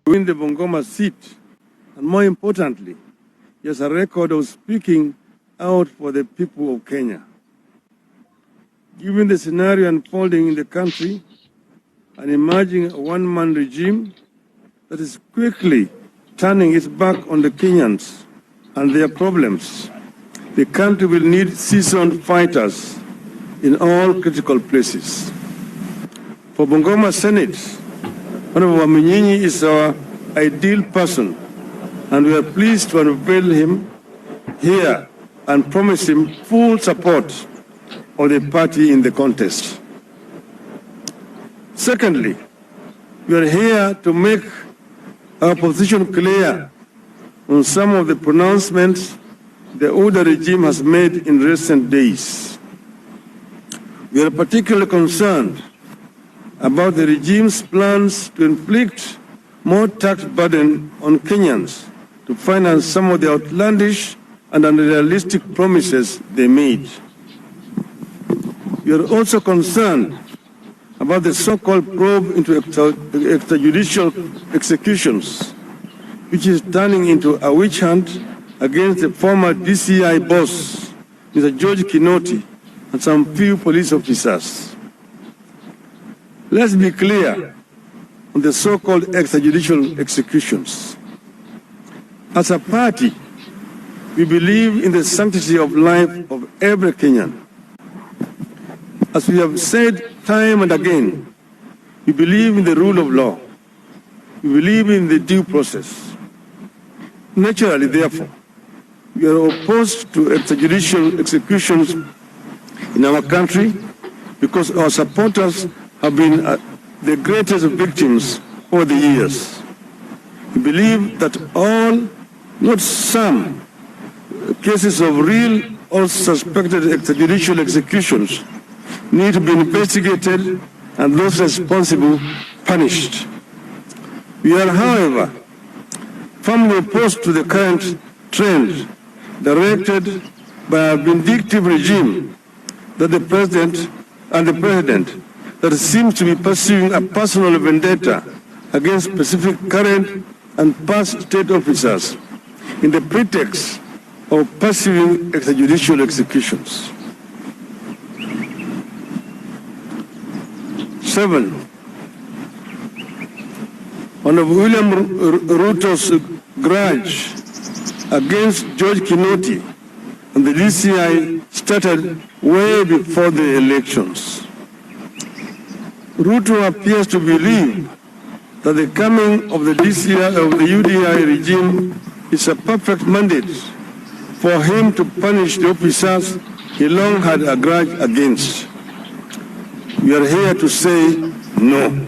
win the Bungoma seat, and more importantly, he has a record of speaking out for the people of Kenya. Given the scenario unfolding in the country, an emerging one-man regime that is quickly turning its back on the Kenyans and their problems, the country will need seasoned fighters in all critical places. For Bungoma Senate, Honorable Waminyinyi is our ideal person, and we are pleased to unveil him here and promise him full support of the party in the contest. Secondly, we are here to make our position clear on some of the pronouncements the Oda regime has made in recent days. We are particularly concerned about the regime's plans to inflict more tax burden on Kenyans to finance some of the outlandish and unrealistic promises they made. We are also concerned about the so-called probe into extrajudicial executions, which is turning into a witch hunt against the former DCI boss, Mr. George Kinoti, and some few police officers. Let's be clear on the so-called extrajudicial executions. As a party, we believe in the sanctity of life of every Kenyan. As we have said time and again, we believe in the rule of law. We believe in the due process. Naturally, therefore, we are opposed to extrajudicial executions in our country because our supporters have been the greatest victims over the years. We believe that all, not some, cases of real or suspected extrajudicial executions need to be investigated and those responsible punished. We are, however, firmly opposed to the current trend directed by a vindictive regime that the president that seems to be pursuing a personal vendetta against specific current and past state officers in the pretext of pursuing extrajudicial executions. 7. One of William Ruto's grudge against George Kinoti and the DCI started way before the elections. Ruto appears to believe that the coming of the UDI regime is a perfect mandate for him to punish the officers he long had a grudge against. We are here to say no.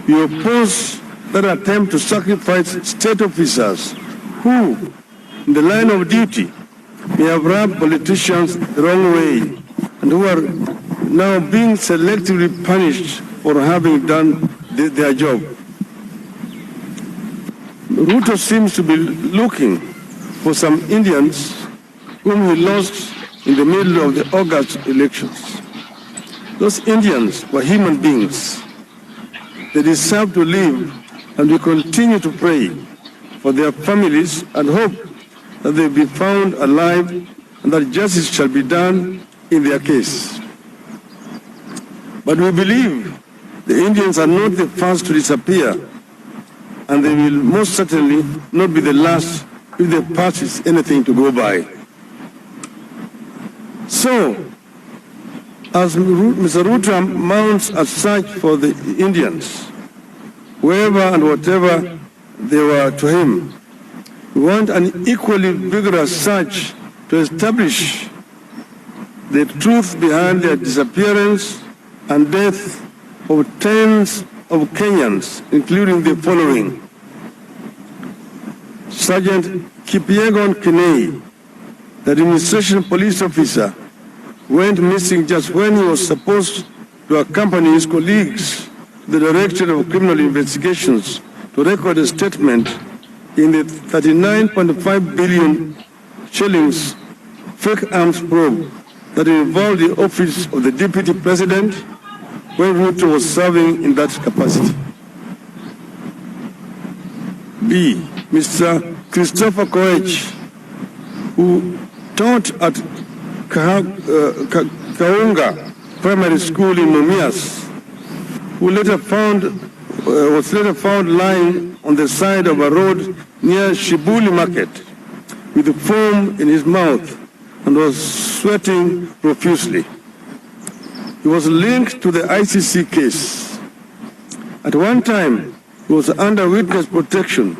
We oppose that attempt to sacrifice state officers who, in the line of duty, may have rubbed politicians the wrong way and who are now being selectively punished for having done their job. Ruto seems to be looking for some Indians whom he lost in the middle of the August elections. Those Indians were human beings. They deserve to live, and we continue to pray for their families and hope that they be found alive and that justice shall be done in their case. But we believe the Indians are not the first to disappear, and they will most certainly not be the last if the past is anything to go by. So, as Mr. Ruto mounts a search for the Indians, wherever and whatever they were to him, we want an equally vigorous search to establish the truth behind their disappearance and death of tens of Kenyans, including the following: Sergeant Kipyegon Kinei, the administration police officer, went missing just when he was supposed to accompany his colleagues, the Director of Criminal Investigations, to record a statement in the 39.5 billion shillings fake arms probe that involved the office of the Deputy President when Ruto was serving in that capacity. B. Mr. Christopher Koech, who taught at kwnza Primary School in Mumias, who was later found lying on the side of a road near Shibuli Market with foam in his mouth and was sweating profusely. He was linked to the ICC case. At one time, he was under witness protection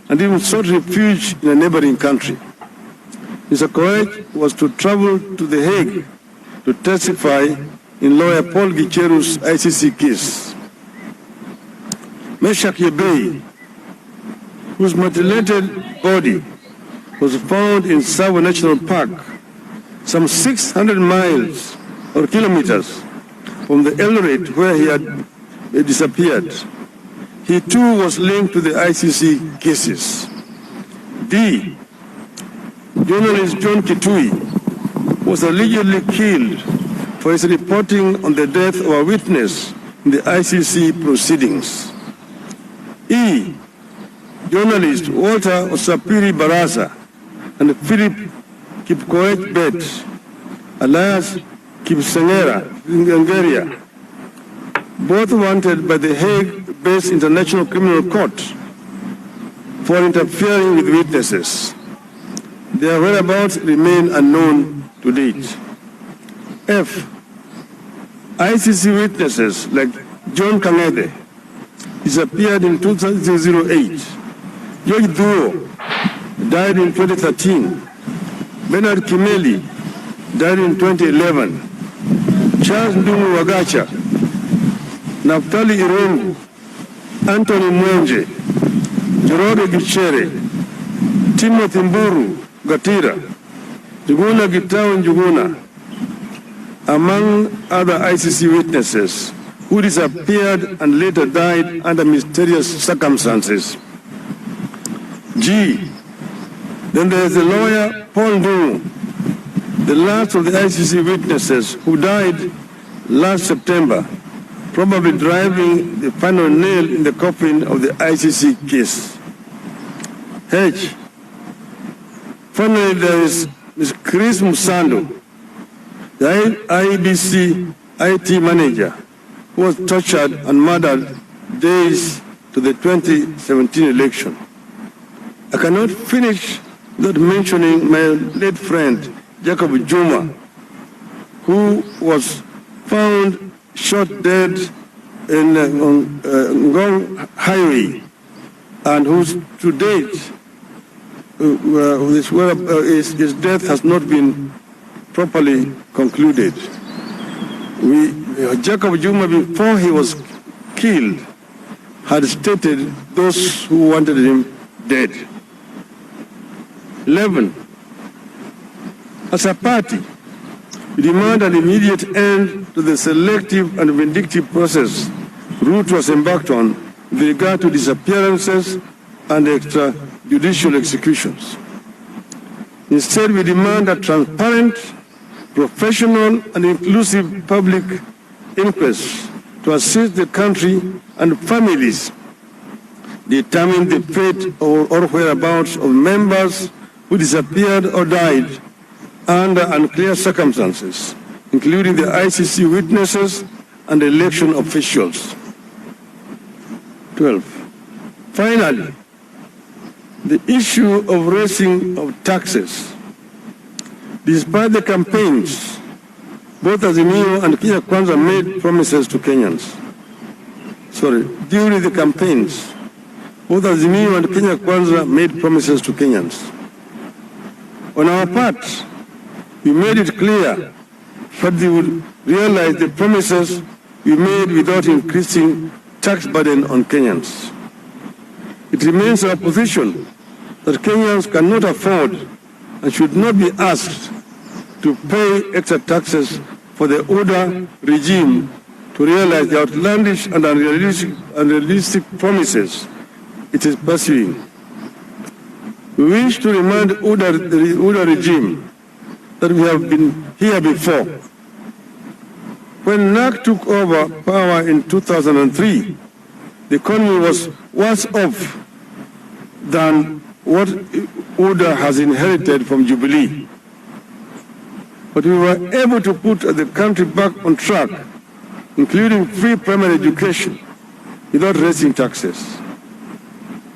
and even sought refuge in a neighboring country. Mr. Koech was to travel to The Hague to testify in lawyer Paul Gicheru's ICC case. Meshach Yebei, whose mutilated body was found in Savo National Park, some 600 miles or kilometers from the Eldoret where he had disappeared. He too was linked to the ICC cases. D. Journalist John Kitui was allegedly killed for his reporting on the death of a witness in the ICC proceedings. E. Journalist Walter Osapiri Barasa and Philip Kipkoech Bet, alias Kipsengera, Ngeria, both wanted by the Hague-based International Criminal Court for interfering with witnesses. Their whereabouts remain unknown to date. F. ICC witnesses like John Kangede disappeared in 2008. George Duo died in 2013. Bernard Kimeli died in 2011. Charles Ndungu Wagacha, Naftali Irungu, Anthony Mwenje, Jerome Gichere, Timothy Mburu Gatira, Njuguna Gitao Njuguna, among other ICC witnesses who disappeared and later died under mysterious circumstances. G. Then there is the lawyer Paul Ndungu, the last of the ICC witnesses who died last September, probably driving the final nail in the coffin of the ICC case. H. Finally, there is Ms. Chris Musando, the IEBC IT manager, who was tortured and murdered days to the 2017 election. I cannot finish without mentioning my late friend, Jacob Juma, who was found shot dead in Ngong Highway, and whose to date his death has not been properly concluded. Jacob Juma, before he was killed, had stated those who wanted him dead. 11. As a party, we demand an immediate end to the selective and vindictive process route was embarked on with regard to disappearances and extrajudicial executions. Instead, we demand a transparent, professional, and inclusive public inquest to assist the country and families determine the fate or whereabouts of members who disappeared or died under unclear circumstances, including the ICC witnesses and election officials. 12. Finally, the issue of raising of taxes. Despite the campaigns, both Azimio and Kwnza made promises to Kenyans. During the campaigns, both Azimio and Kwnza made promises to Kenyans. On our part, we made it clear that they would realize the promises we made without increasing tax burden on Kenyans. It remains our position that Kenyans cannot afford and should not be asked to pay extra taxes for the Uda regime to realize the outlandish and unrealistic promises it is pursuing. We wish to remind the Uda regime that we have been here before. When NAC took over power in 2003, the economy was worse off than what UDA has inherited from Jubilee. But we were able to put the country back on track, including free primary education, without raising taxes.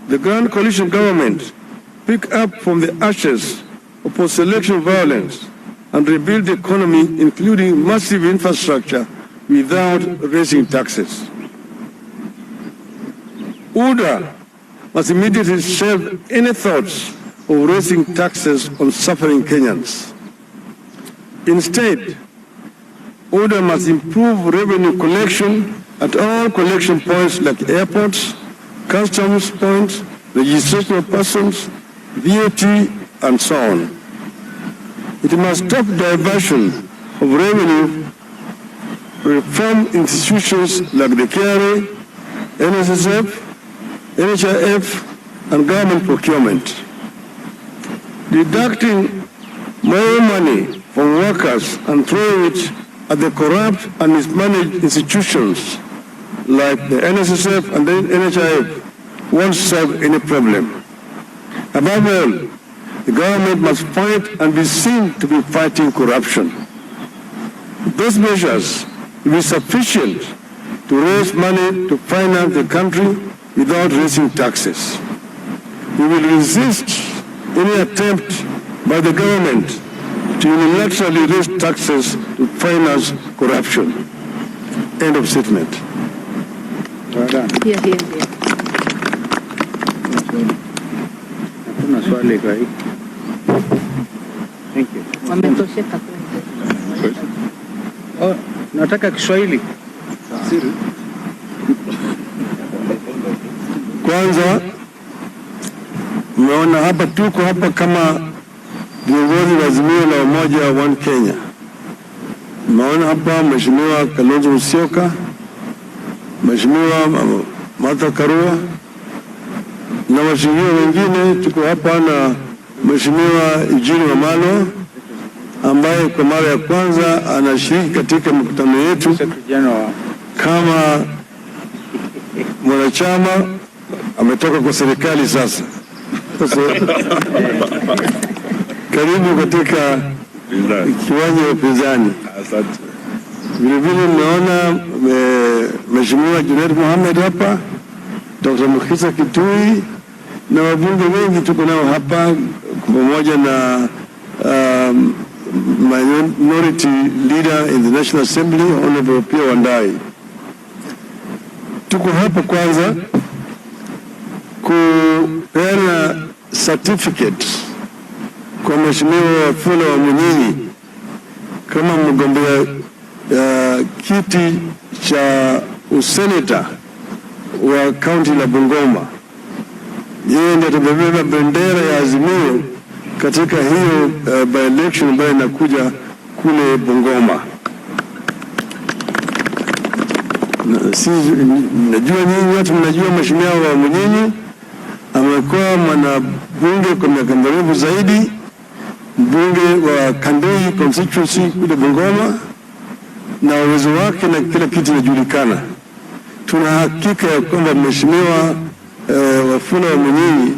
The Grand Coalition government picked up from the ashes of post-election violence and rebuilt the economy, including massive infrastructure, without raising taxes. UDA must immediately shelve any thoughts of raising taxes on suffering Kenyans. Instead, UDA must improve revenue collection at all collection points like airports, customs points, registration of persons, VAT, and so on. It must stop diversion of revenue, reform institutions like the KRA, NSSF, NHIF, and government procurement. Deducting more money from workers and throwing it at the corrupt and mismanaged institutions like the NSSF and the NHIF won't solve any problem. Above all, the government must fight and be seen to be fighting corruption. Those measures will be sufficient to raise money to finance the country without raising taxes. We will resist any attempt by the government to unilaterally raise taxes to finance corruption. End of statement. Here. Thank you. Oh, nataka Kiswahili. Kwanza, mmeona hapa tuko hapa kama viongozi wa Azimio la Umoja wa One Kenya. Mmeona hapa Mheshimiwa Kalonzo Musyoka, Mheshimiwa Martha Karua na washirika wengine. Tuko hapa na Mheshimiwa Eugene Wamalwa ambaye kwa mara ya kwanza anashiriki katika mkutano yetu kama mwanachama, ametoka kwa serikali sasa. Karibu katika kiwanja wa upinzani. Vilevile naona Mheshimiwa Junet Mohamed hapa, Dr. Mukisa Kitui na wabunge wengi tuko nao hapa pamoja na minority leader in the National Assembly, Honorable Pia Wandai. Tuko hapa kwanza kupeana certificate kwa Mheshimiwa Wafula wa Munyinyi kama mgombea kiti cha useneta wa kaunti la Bungoma. Yeye ndiye atabeba bendera ya Azimio katika hiyo by election ambayo inakuja kule Bungoma. Najua nyinyi watu mnajua Mheshimiwa wa Munyinyi amekuwa mwanabunge kwa miaka mirefu zaidi, mbunge wa Kandui constituency kule Bungoma, na uwezo wake na kila kitu inajulikana. Tuna hakika ya kwamba Mheshimiwa Wafula wa Munyinyi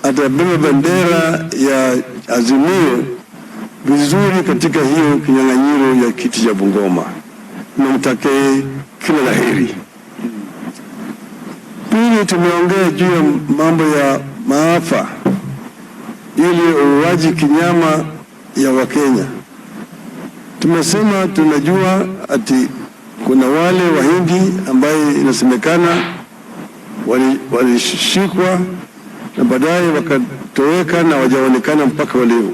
atabeba bendera ya Azimio vizuri katika hiyo kinyang'anyiro ya kiti cha Bungoma. Namtakie kila laheri. Pili, tumeongea juu ya mambo ya maafa ili uuaji kinyama ya Wakenya. Tumesema tunajua ati kuna wale Wahindi ambaye inasemekana walishikwa na baadaye wakatoweka na wajaonekana mpaka leo.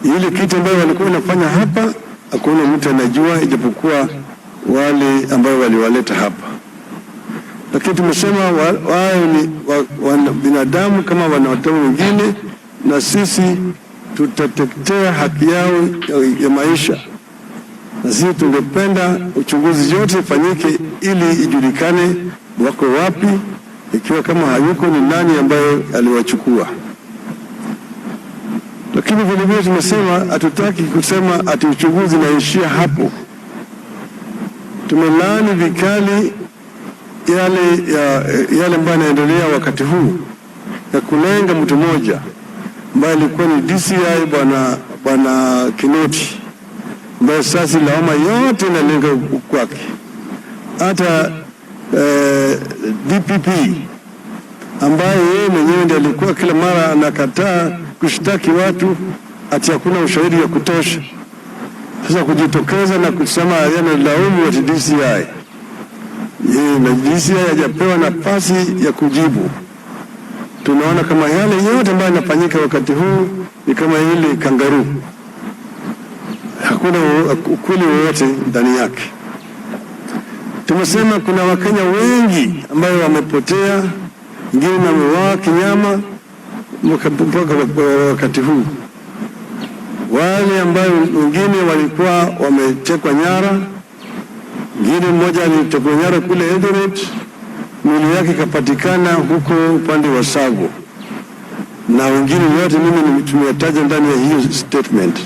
Ile kitu ambayo walikuwa wanafanya hapa hakuna mtu anajua ijapokuwa wale ambao waliwaleta hapa. Lakini tumesema wao ni binadamu kama wanadamu wengine, na sisi tutatetea haki yao ya maisha. Na sisi tungependa uchunguzi yote ifanyike ili ijulikane wako wapi, ikiwa kama hayuko ni nani ambaye aliwachukua. Lakini vile tumesema hatutaki kusema ati uchunguzi unaishia hapo. Tumelaani vikali yale ambayo yanaendelea wakati huu ya kulenga mtu mmoja ambaye alikuwa ni DCI bwana Kinoti, ambaye sasa lawama yote inalenga kwake. Hata DPP ambaye yeye mwenyewe ndiye alikuwa kila mara anakataa kushtaki watu ati hakuna ushahidi wa kutosha. Sasa kujitokeza na kusema yanalaumu wa DCI. Yeye na DCI hajapewa nafasi ya kujibu. Tunaona kama yale yote ambayo yanafanyika wakati huu ni kama ile kangaroo. Hakuna ukweli wowote ndani yake. Tumesema kuna Wakenya wengi ambao wamepotea, wengine wameuawa kinyama mpaka wakati huu. Wale ambao wengine walikuwa wametekwa nyara, wengine mmoja alitekwa nyara kule Eldoret, mwili yake ikapatikana huko upande wa Sago, na wengine wote mimi tumetaja ndani ya hiyo statement.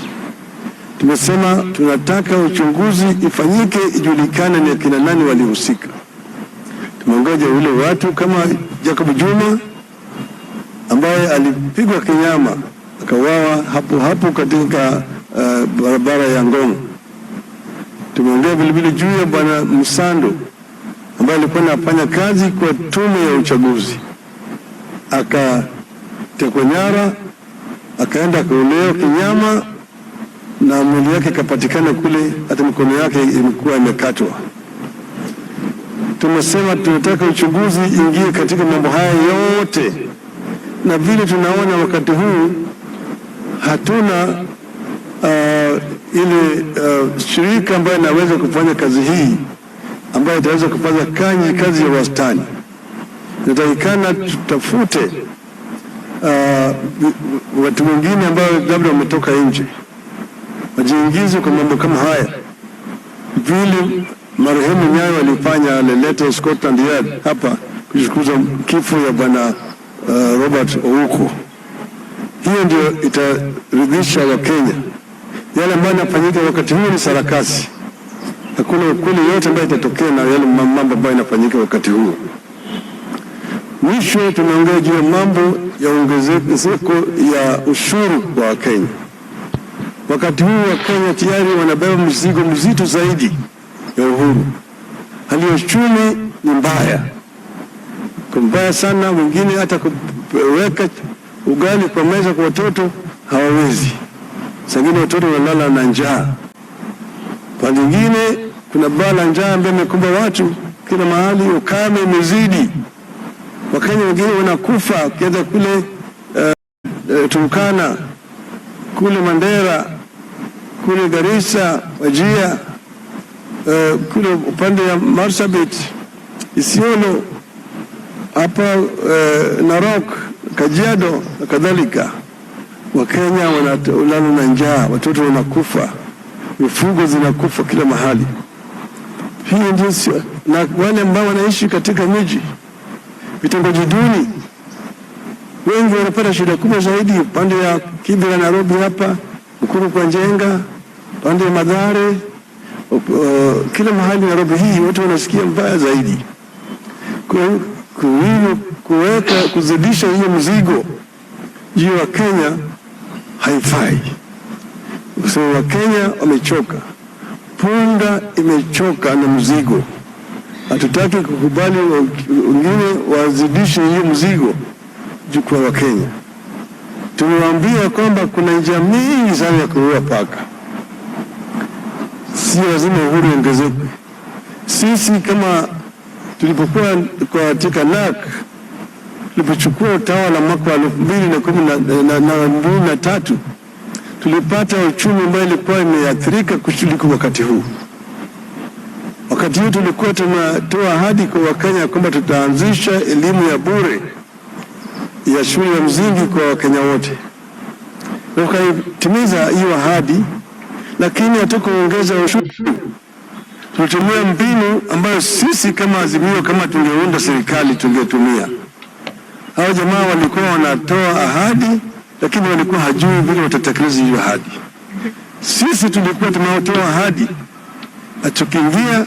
Tumesema tunataka uchunguzi ifanyike, ijulikane ni kina nani walihusika. Tumengoja ule watu kama Jacob Juma ambaye alipigwa kinyama akawawa hapo katika barabara ya Ngong. Tumeongea vile juu ya bwana Msando ambaye alikuwa anafanya kazi kwa tume ya uchaguzi, akatekwa nyara, akaenda kuolewa kinyama na mwili yake ikapatikana kule, hata mikono yake ilikuwa imekatwa. Tumesema tunataka uchunguzi ingie katika mambo haya yote, na vile tunaona wakati huu hatuna ile shirika ambayo inaweza kufanya kazi hii, ambayo itaweza kufanya kazi ya wastani. Inatakikana tutafute watu wengine ambao labda wametoka nje wajiingize kwa mambo kama haya, vile marehemu Nyayo alifanya, alileta Scotland Yard hapa kuchunguza kifo ya bwana Robert Ouko. Hiyo ndio itaridhisha Wakenya. Yale ambayo yanafanyika wakati huu ni sarakasi. Hakuna ukweli yote ambayo itatokea na yale mambo ambayo yanafanyika wakati huu. Mwisho tunaongea juu ya mambo ya ongezeko ya ushuru kwa Wakenya. Wakati huu Wakenya tayari wanabeba mzigo mzito zaidi ya uhuru. Hali ya uchumi ni mbaya sana. Wengine hata kuweka ugali kwa meza kwa watoto hawawezi. Sangine watoto wanalala na njaa. Kwa nyingine kuna baa la njaa ambaye imekumba watu kila mahali, ukame umezidi. Wakenya wengine wanakufa, kienda kule Turkana, kule Mandera, kule Garissa, Wajir, kule upande ya Marsabit, Isiolo, hapa Narok, Kajiado na kadhalika. Wakenya wanalala na njaa, watoto wanakufa, mifugo zinakufa kila mahali. Hii ndio, na wale ambao wanaishi katika miji, vitongoji duni, wengi wanapata shida kubwa zaidi pande ya Kibera, Nairobi hapa, Mkuru kwa Njenga, pande ya Mathare, kila mahali Nairobi hii watu wanasikia mbaya zaidi. Kuzidisha hiyo mzigo juu ya Kenya haifai. So Wakenya wamechoka, punda imechoka na mzigo. Hatutaki kukubali wengine wazidishe hiyo mzigo juu kwa Wakenya. Tumewaambia kwamba kuna njia mingi sana ya kuua paka. Si lazima uhuru ongezeke. Sisi kama tulipokuwa katika NAK, tulipochukua utawala mwaka wa 2013, tulipata uchumi ambao ilikuwa imeathirika kuliko wakati huu. Wakati huu tulikuwa tunatoa ahadi kwa Wakenya kwamba tutaanzisha elimu ya bure ya shule ya msingi kwa Wakenya wote. Tukatimiza hiyo ahadi, lakini hatukuongeza ushuru. Tulitumia mbinu ambayo sisi kama Azimio, kama tungeunda serikali tungetumia. Hao jamaa walikuwa wanatoa ahadi, lakini walikuwa hajui vile watatekeleza hiyo ahadi. Sisi tulikuwa tunatoa ahadi, tukiingia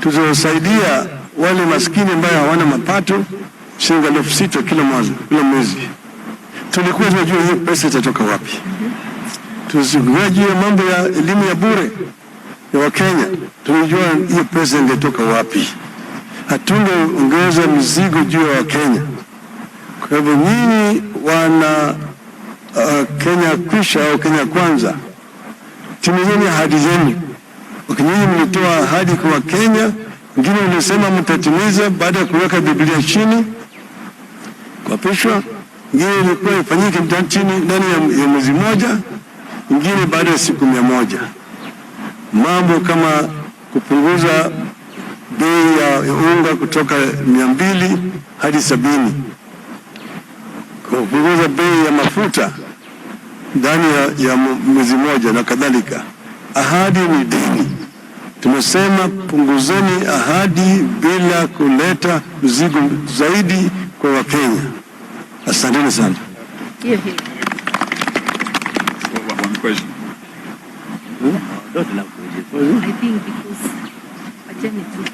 tutawasaidia wale maskini ambao hawana mapato, shilingi 6,000 kila mwezi. Tulikuwa tunajua hiyo pesa itatoka wapi. Tusingoje mambo ya elimu ya bure ya Wakenya, tunajua hiyo pesa ingetoka wapi. Hatungeongeza mizigo juu ya Wakenya. Kwa hivyo nyinyi wana Kenya Kwisha au Kenya Kwanza, timizeni ahadi zenu. Nyinyi mlitoa ahadi kwa Wakenya, wengine mlisema mtatimiza baada ya kuweka Biblia chini, kuapishwa. Ingine ilikuwa ifanyike ndani ya mwezi mmoja, ingine baada ya siku 100. Mambo kama kupunguza bei ya unga kutoka 200 hadi 70, kupunguza bei ya mafuta ndani ya mwezi mmoja na kadhalika. Ahadi ni deni. Tumesema punguzeni ahadi bila kuleta mzigo zaidi kwa Wakenya. Asanteni sana. One question. I think because